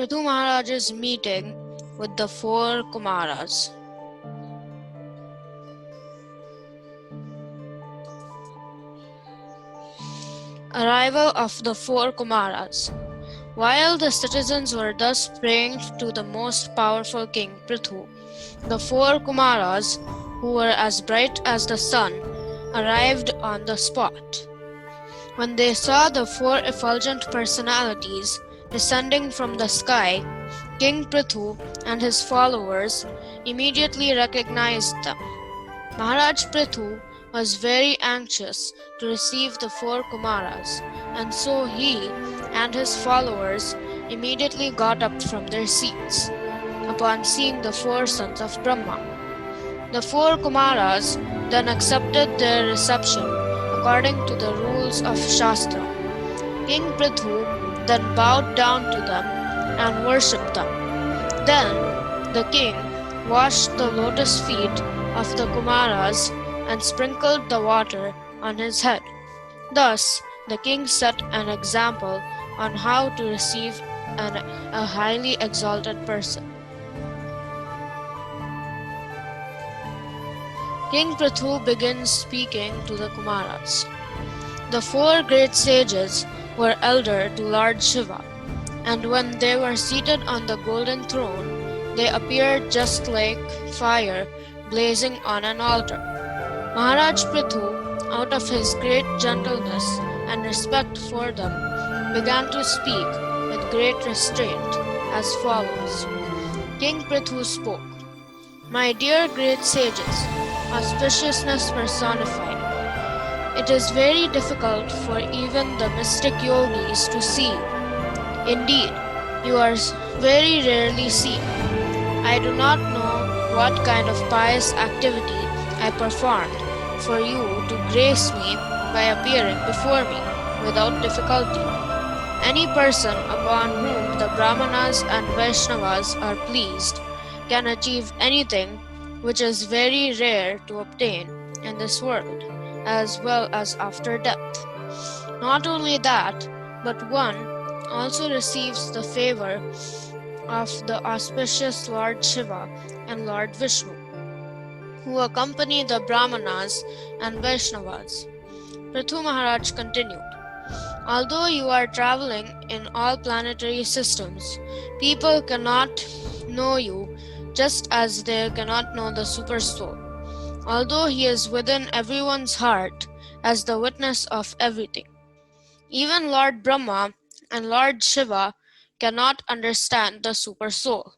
Pṛthu Mahārāja's meeting with the four Kumāras. Arrival of the four Kumāras. While the citizens were thus praying to the most powerful king Pṛthu, the four Kumāras, who were as bright as the sun, arrived on the spot. When they saw the four effulgent personalities descending from the sky, King Pṛthu and his followers immediately recognized them. Mahārāja Pṛthu was very anxious to receive the four Kumāras, and so he and his followers immediately got up from their seats upon seeing the four sons of Brahma. The four Kumāras then accepted their reception according to the rules of Shastra. King Pṛthu then bowed down to them and worshipped them. Then the king washed the lotus feet of the Kumāras and sprinkled the water on his head. Thus, the king set an example on how to receive a highly exalted person. King Pṛthu begins speaking to the Kumāras. The four great sages were elder to Lord Shiva, and when they were seated on the golden throne, they appeared just like fire blazing on an altar. Mahārāja Pṛthu, out of his great gentleness and respect for them, began to speak with great restraint as follows. King Pṛthu spoke, "My dear great sages, auspiciousness personified, it is very difficult for even the mystic yogis to see you. Indeed, you are very rarely seen. I do not know what kind of pious activity I performed for you to grace me by appearing before me without difficulty. Any person upon whom the Brahmanas and Vaishnavas are pleased can achieve anything which is very rare to obtain in this world, as well as after death. Not only that, but one also receives the favor of the auspicious Lord Shiva and Lord Vishnu, who accompany the Brahmanas and Vaishnavas." Pṛthu Mahārāja continued, "Although you are traveling in all planetary systems, people cannot know you just as they cannot know the Super Soul, although he is within everyone's heart as the witness of everything. Even Lord Brahma and Lord Shiva cannot understand the Super Soul.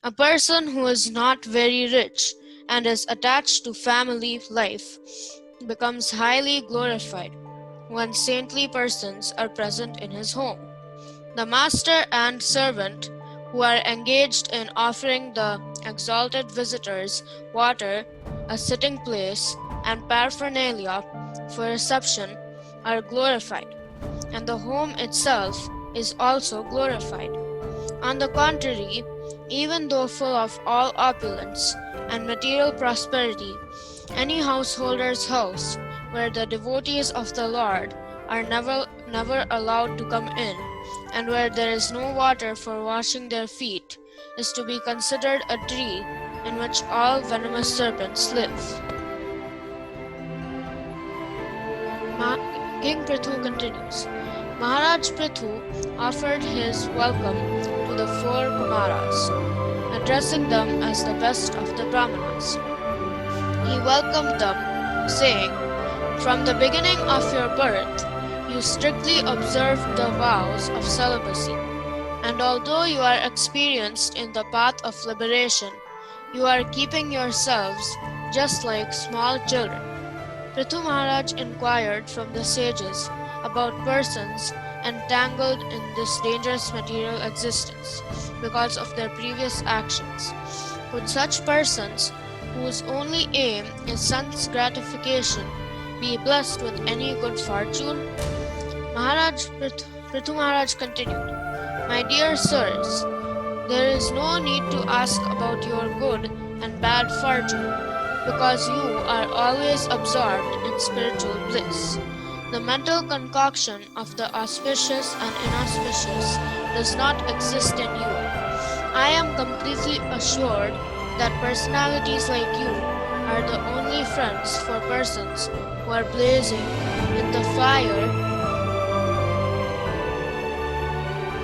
A person who is not very rich and is attached to family life becomes highly glorified when saintly persons are present in his home. The master and servant who are engaged in offering the exalted visitors water, a sitting place, and paraphernalia for reception are glorified, and the home itself is also glorified. On the contrary, even though full of all opulence and material prosperity, any householder's house where the devotees of the Lord are never allowed to come in, and where there is no water for washing their feet, is to be considered a tree in which all venomous serpents live." King Pṛthu continues. Mahārāja Pṛthu offered his welcome to the four Kumāras, addressing them as the best of the Brahmanas. He welcomed them, saying, "From the beginning of your birth, you strictly observed the vows of celibacy, and although you are experienced in the path of liberation, you are keeping yourselves just like small children." Pṛthu Mahārāja inquired from the sages about persons entangled in this dangerous material existence because of their previous actions. Could such persons, whose only aim is sense gratification, be blessed with any good fortune? Pṛthu Mahārāja continued, "My dear sirs, there is no need to ask about your good and bad fortune, because you are always absorbed in spiritual bliss. The mental concoction of the auspicious and inauspicious does not exist in you. I am completely assured that personalities like you are the only friends for persons who are blazing in the fire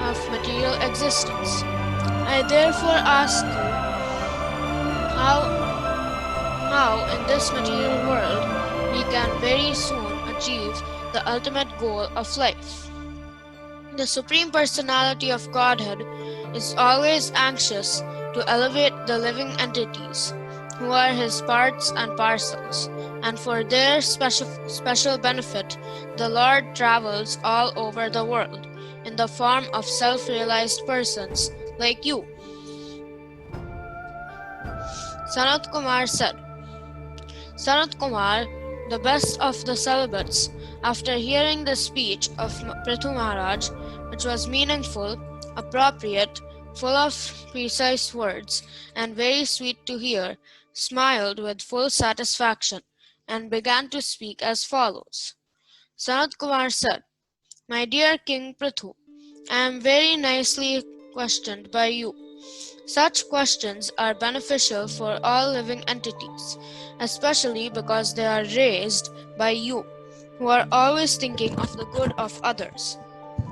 of material existence. I therefore ask you, how in this material world we can very soon achieve the ultimate goal of life. The Supreme Personality of Godhead is always anxious to elevate the living entities who are His parts and parcels, and for their special benefit, the Lord travels all over the world in the form of self-realized persons like you. Sanat Kumar said, Sanat Kumar, the best of the celibates, after hearing the speech of Pṛthu Mahārāja, which was meaningful, appropriate, full of precise words, and very sweet to hear, smiled with full satisfaction, and began to speak as follows. Sanat Kumar said, My dear King Pṛthu, I am very nicely questioned by you. Such questions are beneficial for all living entities, especially because they are raised by you, who are always thinking of the good of others.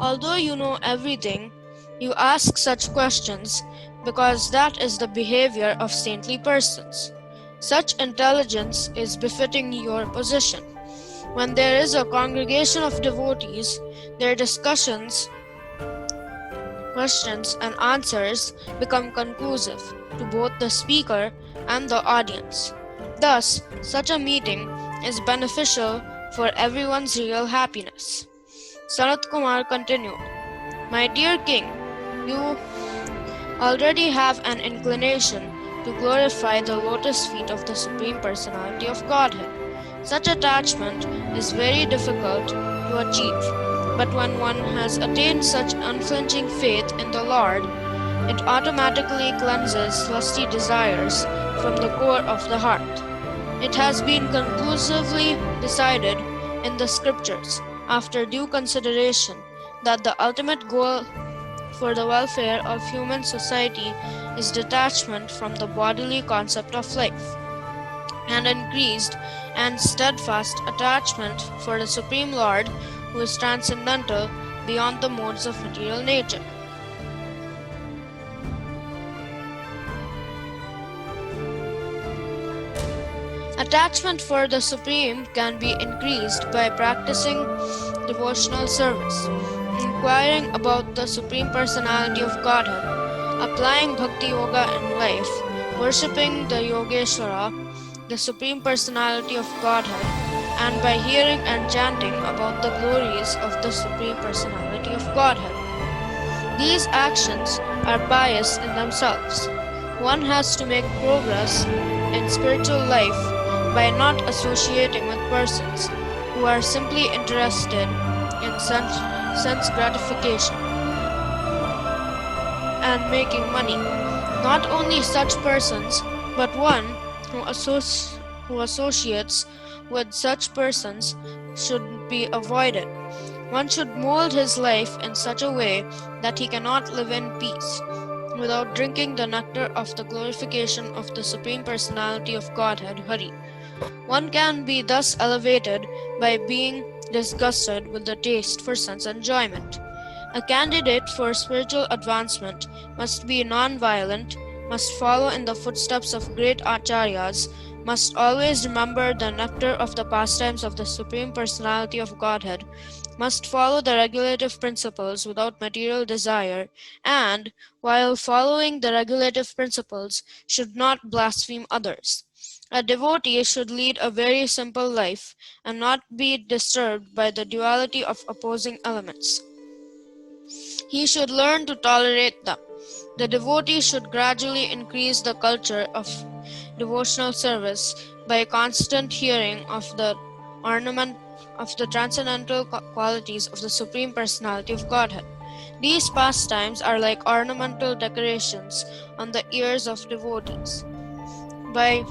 Although you know everything, you ask such questions because that is the behavior of saintly persons. Such intelligence is befitting your position. When there is a congregation of devotees, their discussions, questions and answers become conclusive to both the speaker and the audience. Thus, such a meeting is beneficial for everyone's real happiness. Sanat Kumar continued, My dear King, you already have an inclination to glorify the lotus feet of the Supreme Personality of Godhead. Such attachment is very difficult to achieve. But when one has attained such unflinching faith in the Lord, it automatically cleanses lusty desires from the core of the heart. It has been conclusively decided in the scriptures, after due consideration, that the ultimate goal for the welfare of human society is detachment from the bodily concept of life, and increased and steadfast attachment for the Supreme Lord, who is transcendental beyond the modes of material nature. Attachment for the Supreme can be increased by practicing devotional service, inquiring about the Supreme Personality of Godhead, applying Bhakti Yoga in life, worshipping the Yogeshwara, the Supreme Personality of Godhead, and by hearing and chanting about the glories of the Supreme Personality of Godhead. These actions are pious in themselves. One has to make progress in spiritual life by not associating with persons who are simply interested in sense gratification and making money. Not only such persons, but one who associates with such persons should be avoided. One should mold his life in such a way that he cannot live in peace without drinking the nectar of the glorification of the Supreme Personality of Godhead, Hari. One can be thus elevated by being disgusted with the taste for sense enjoyment. A candidate for spiritual advancement must be non-violent, must follow in the footsteps of great acharyas, must always remember the nectar of the pastimes of the Supreme Personality of Godhead, must follow the regulative principles without material desire, and, while following the regulative principles, should not blaspheme others. A devotee should lead a very simple life and not be disturbed by the duality of opposing elements. He should learn to tolerate them. The devotee should gradually increase the culture of devotional service by constant hearing of the transcendental qualities of the Supreme Personality of Godhead. These pastimes are like ornamental decorations on the ears of devotees. By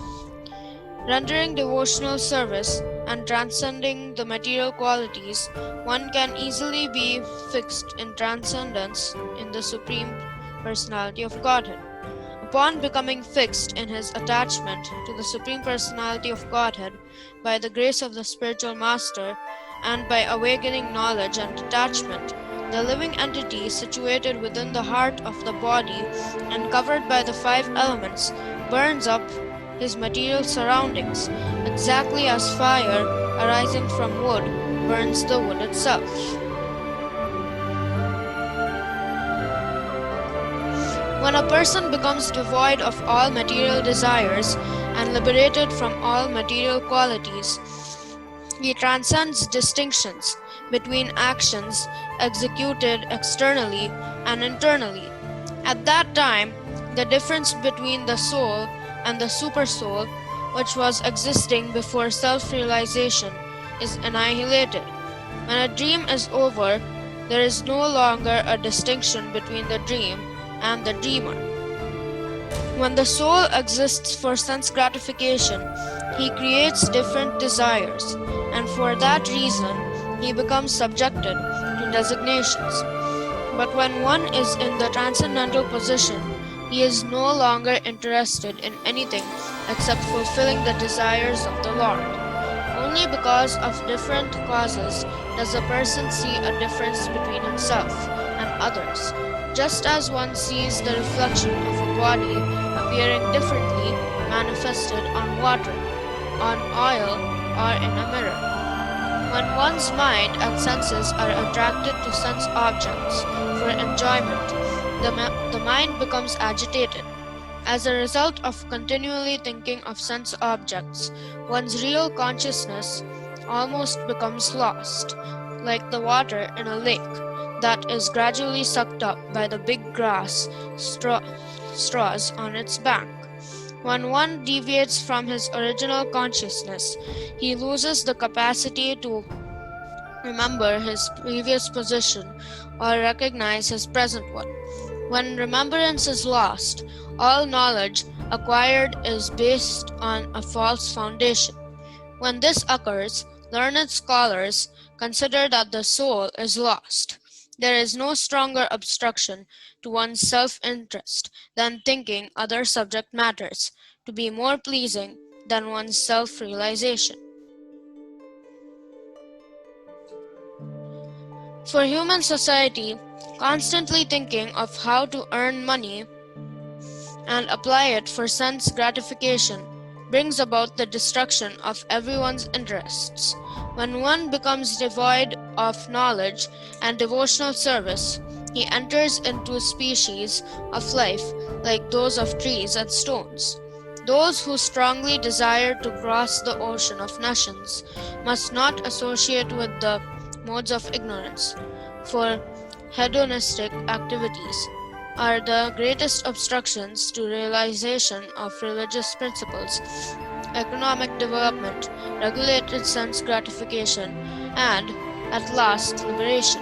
rendering devotional service, and transcending the material qualities, one can easily be fixed in transcendence in the Supreme Personality of Godhead. Upon becoming fixed in his attachment to the Supreme Personality of Godhead by the grace of the spiritual master and by awakening knowledge and detachment, the living entity situated within the heart of the body and covered by the five elements burns up his material surroundings, exactly as fire arising from wood burns the wood itself. When a person becomes devoid of all material desires and liberated from all material qualities, he transcends distinctions between actions executed externally and internally. At that time, the difference between the soul and the supersoul, which was existing before self-realization, is annihilated. When a dream is over, there is no longer a distinction between the dream and the dreamer. When the soul exists for sense gratification, he creates different desires, and for that reason, he becomes subjected to designations. But when one is in the transcendental position, he is no longer interested in anything except fulfilling the desires of the Lord. Only because of different causes does a person see a difference between himself and others, just as one sees the reflection of a body appearing differently manifested on water, on oil, or in a mirror. When one's mind and senses are attracted to sense objects for enjoyment, the mind becomes agitated. As a result of continually thinking of sense objects, one's real consciousness almost becomes lost, like the water in a lake that is gradually sucked up by the big grass straws on its bank. When one deviates from his original consciousness, he loses the capacity to remember his previous position or recognize his present one. When remembrance is lost, all knowledge acquired is based on a false foundation. When this occurs, learned scholars consider that the soul is lost. There is no stronger obstruction to one's self-interest than thinking other subject matters to be more pleasing than one's self-realization. For human society, constantly thinking of how to earn money and apply it for sense gratification brings about the destruction of everyone's interests. When one becomes devoid of knowledge and devotional service, he enters into a species of life like those of trees and stones. Those who strongly desire to cross the ocean of nations must not associate with the modes of ignorance, for hedonistic activities are the greatest obstructions to realization of religious principles, economic development, regulated sense gratification, and, at last, liberation.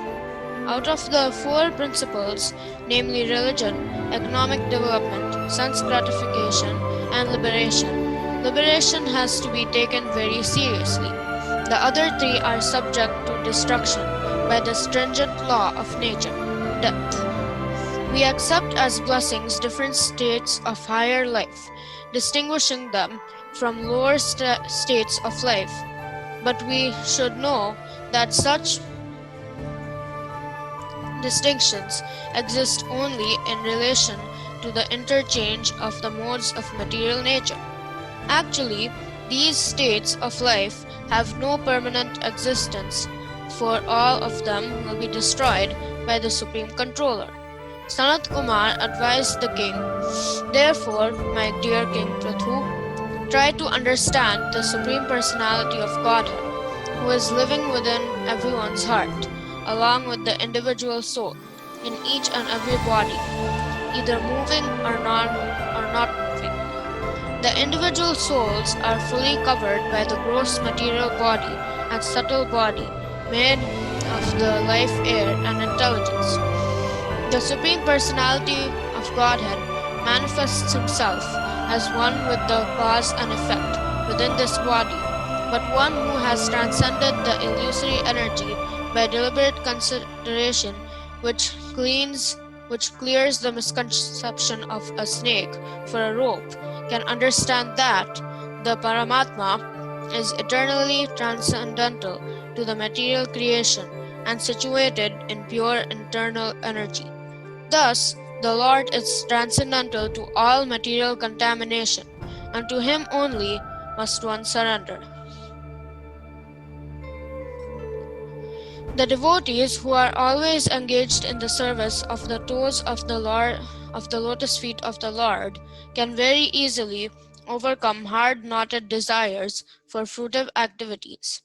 Out of the four principles, namely religion, economic development, sense gratification, and liberation, liberation has to be taken very seriously. The other three are subject to destruction by the stringent law of nature, death. We accept as blessings different states of higher life, distinguishing them from lower states of life. But we should know that such distinctions exist only in relation to the interchange of the modes of material nature. Actually, these states of life have no permanent existence, for all of them will be destroyed by the Supreme Controller. Sanat Kumar advised the king, "Therefore, my dear King Pṛthu, try to understand the Supreme Personality of Godhead, who is living within everyone's heart, along with the individual soul, in each and every body, either moving or not moving. The individual souls are fully covered by the gross material body and subtle body, made of the life air and intelligence. The Supreme Personality of Godhead manifests himself as one with the cause and effect within this body, but one who has transcended the illusory energy by deliberate consideration, which clears the misconception of a snake for a rope, can understand that the Paramatma is eternally transcendental to the material creation and situated in pure internal energy. Thus, the Lord is transcendental to all material contamination, and to Him only must one surrender. The devotees who are always engaged in the service of the toes of the lotus feet of the Lord can very easily overcome hard-knotted desires for fruitive activities.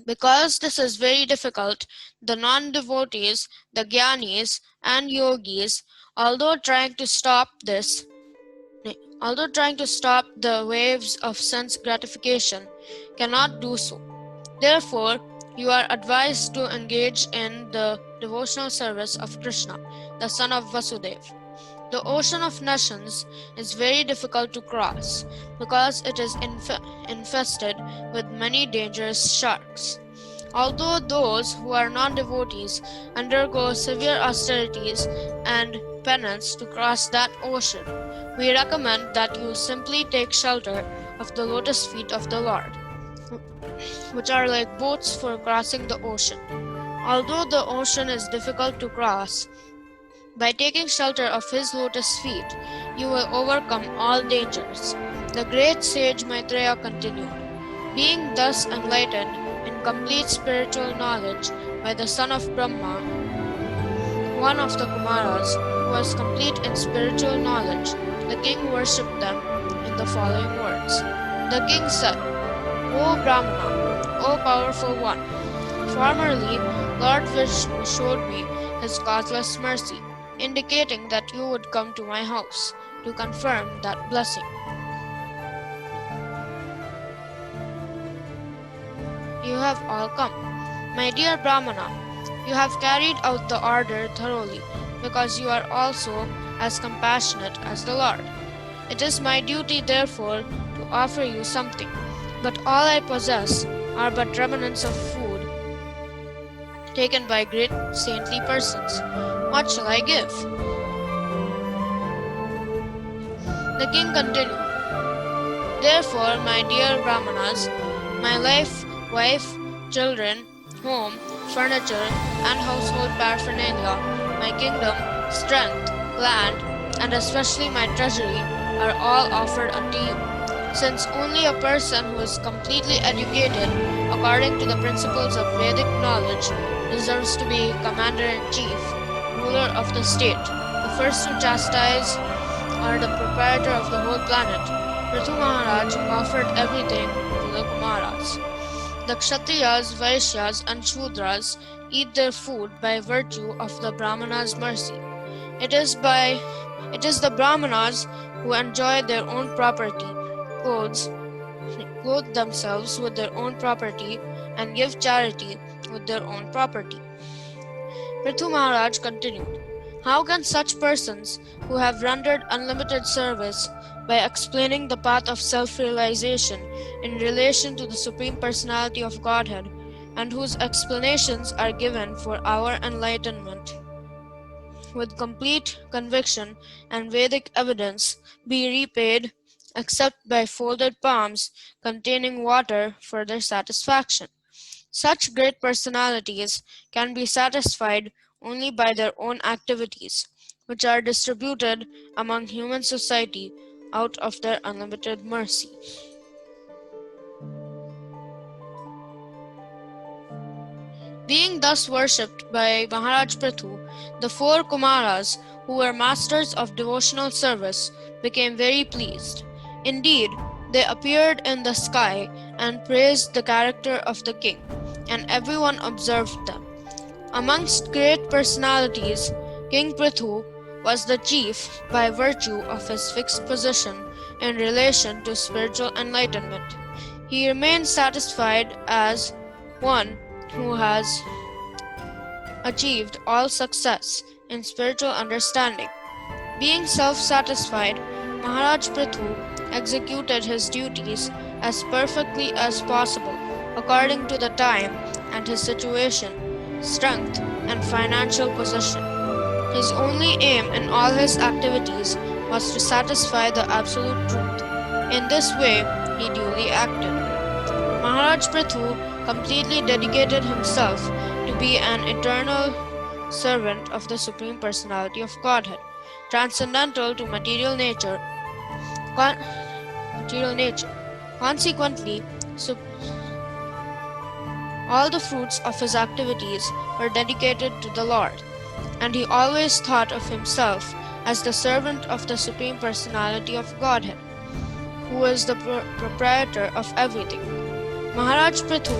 Because this is very difficult, the non-devotees, the jnanis, and yogis, although trying to stop the waves of sense gratification, cannot do so. Therefore, you are advised to engage in the devotional service of Krishna, the son of Vasudeva. The ocean of nations is very difficult to cross because it is infested with many dangerous sharks. Although those who are non-devotees undergo severe austerities and penance to cross that ocean, we recommend that you simply take shelter of the lotus feet of the Lord, which are like boats for crossing the ocean. Although the ocean is difficult to cross, by taking shelter of His lotus feet, you will overcome all dangers. The great sage Maitreya continued, being thus enlightened in complete spiritual knowledge by the son of Brahma, one of the Kumāras, who was complete in spiritual knowledge, the king worshipped them in the following words. The king said, O Brahmana, O powerful one, formerly Lord Vishnu showed me his causeless mercy, indicating that you would come to my house to confirm that blessing. You have all come. My dear Brahmana, you have carried out the order thoroughly, because you are also as compassionate as the Lord. It is my duty, therefore, to offer you something, but all I possess are but remnants of food taken by great saintly persons. What shall I give? The king continued, Therefore, my dear Brahmanas, my wife, children, home, furniture, and household paraphernalia, my kingdom, strength, land, and especially my treasury are all offered unto you, since only a person who is completely educated according to the principles of Vedic knowledge deserves to be commander-in-chief, ruler of the state. The first to chastise are the proprietor of the whole planet. Pṛthu Mahārāja offered everything to the Kumāras. The Kshatriyas, Vaishyas, and Shudras eat their food by virtue of the Brahmanas' mercy. It is the Brahmanas who enjoy their own property, clothe themselves with their own property, and give charity with their own property. Pṛthu Mahārāja continued, How can such persons who have rendered unlimited service by explaining the path of self-realization in relation to the Supreme Personality of Godhead, and whose explanations are given for our enlightenment, with complete conviction and Vedic evidence, be repaid except by folded palms containing water for their satisfaction? Such great personalities can be satisfied only by their own activities, which are distributed among human society out of their unlimited mercy. Being thus worshipped by Mahārāja Pṛthu, the four Kumāras, who were masters of devotional service, became very pleased. Indeed, they appeared in the sky and praised the character of the king, and everyone observed them. Amongst great personalities, King Pṛthu was the chief by virtue of his fixed position in relation to spiritual enlightenment. He remained satisfied as one who has achieved all success in spiritual understanding. Being self-satisfied, Mahārāja Pṛthu executed his duties as perfectly as possible, according to the time and his situation, strength, and financial position. His only aim in all his activities was to satisfy the absolute truth. In this way, he duly acted. Mahārāja Pṛthu completely dedicated himself to be an eternal servant of the Supreme Personality of Godhead, transcendental to material nature. Consequently, all the fruits of his activities were dedicated to the Lord, and he always thought of himself as the servant of the Supreme Personality of Godhead, who is the proprietor of everything. Mahārāja Pṛthu,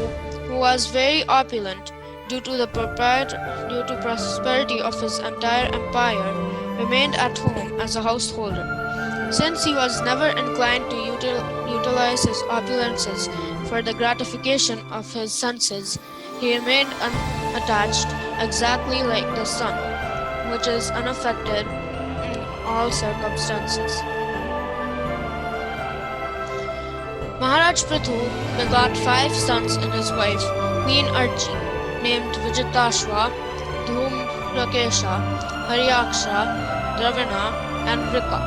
who was very opulent due to prosperity of his entire empire, remained at home as a householder. Since he was never inclined to utilize his opulences for the gratification of his senses, he remained unattached, exactly like the sun, which is unaffected in all circumstances. Mahārāja Pṛthu begot 5 sons in his wife, Queen Archi, named Vijitashva, Dhumrakesha, Haryaksha, Dravina, and Vrika.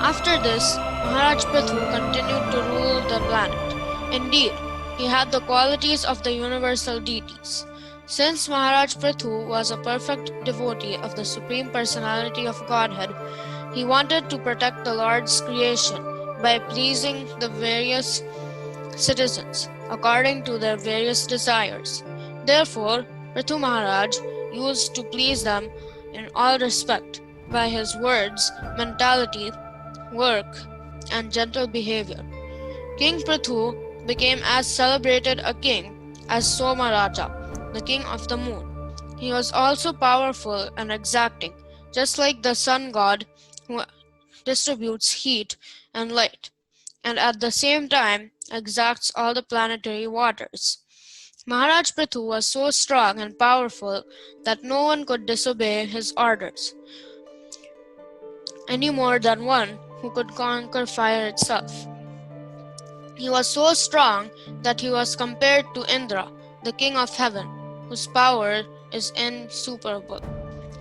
After this, Mahārāja Pṛthu continued to rule the planet. Indeed, he had the qualities of the universal deities. Since Mahārāja Pṛthu was a perfect devotee of the Supreme Personality of Godhead, he wanted to protect the Lord's creation by pleasing the various citizens according to their various desires. Therefore, Pṛthu Mahārāja used to please them in all respect by his words, mentality, work, and gentle behavior. King Pṛthu became as celebrated a king as Somaraja, the king of the moon. He was also powerful and exacting, just like the sun god who distributes heat and light, and at the same time exacts all the planetary waters. Mahārāja Pṛthu was so strong and powerful that no one could disobey his orders, any more than one who could conquer fire itself. He was so strong that he was compared to Indra, the king of heaven, whose power is insuperable.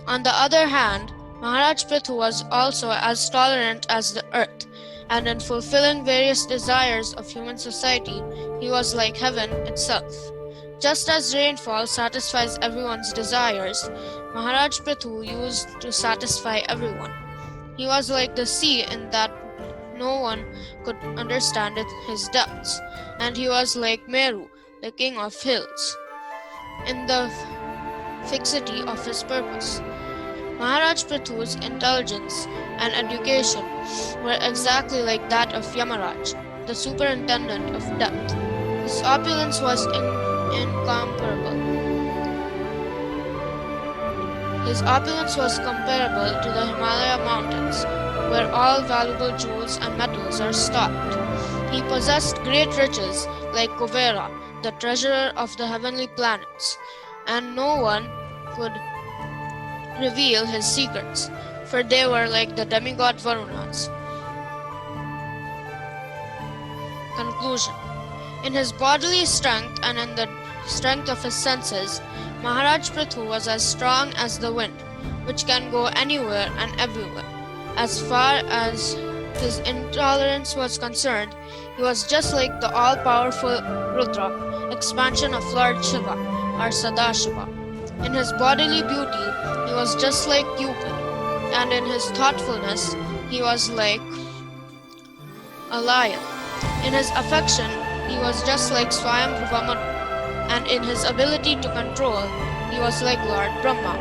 On the other hand, Mahārāja Pṛthu was also as tolerant as the earth, and in fulfilling various desires of human society, he was like heaven itself. Just as rainfall satisfies everyone's desires, Mahārāja Pṛthu used to satisfy everyone. He was like the sea in that no one could understand his depths, and he was like Meru, the king of hills, in the fixity of his purpose. Mahārāja Pṛthu's intelligence and education were exactly like that of Yamaraj, the superintendent of depth. His opulence was incomparable. His opulence was comparable to the Himalaya mountains, where all valuable jewels and metals are stocked. He possessed great riches like Kuvera, the treasurer of the heavenly planets, and no one could reveal his secrets, for they were like the demigod Varunas. Conclusion. In his bodily strength and in the strength of his senses, Mahārāja Pṛthu was as strong as the wind, which can go anywhere and everywhere. As far as his intolerance was concerned, he was just like the all-powerful Rudra, expansion of Lord Shiva, or Sadashiva. In his bodily beauty, he was just like Cupid, and in his thoughtfulness, he was like a lion. In his affection, he was just like Swayambhuva Manu, and in his ability to control, he was like Lord Brahma.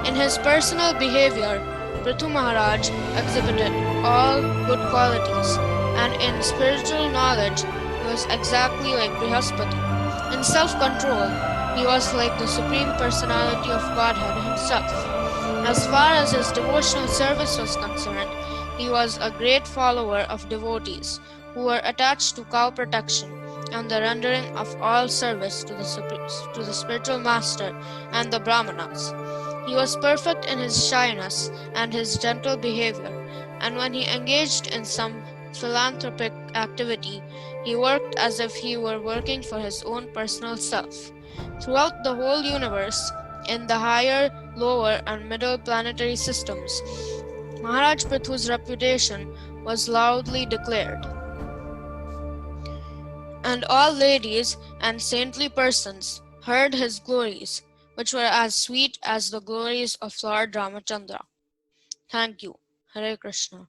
In his personal behavior, Pṛthu Mahārāja exhibited all good qualities, and in spiritual knowledge, he was exactly like Brihaspati. In self-control, he was like the Supreme Personality of Godhead himself. As far as his devotional service was concerned, he was a great follower of devotees who were attached to cow protection and the rendering of all service to the spiritual master and the Brahmanas. He was perfect in his shyness and his gentle behavior, and when he engaged in some philanthropic activity, He worked as if he were working for his own personal self. Throughout the whole universe, in the higher, lower, and middle planetary systems, Maharaj Pṛthu's reputation was loudly declared, and all ladies and saintly persons heard his glories, which were as sweet as the glories of Lord Ramachandra. Thank you. Hare Krishna.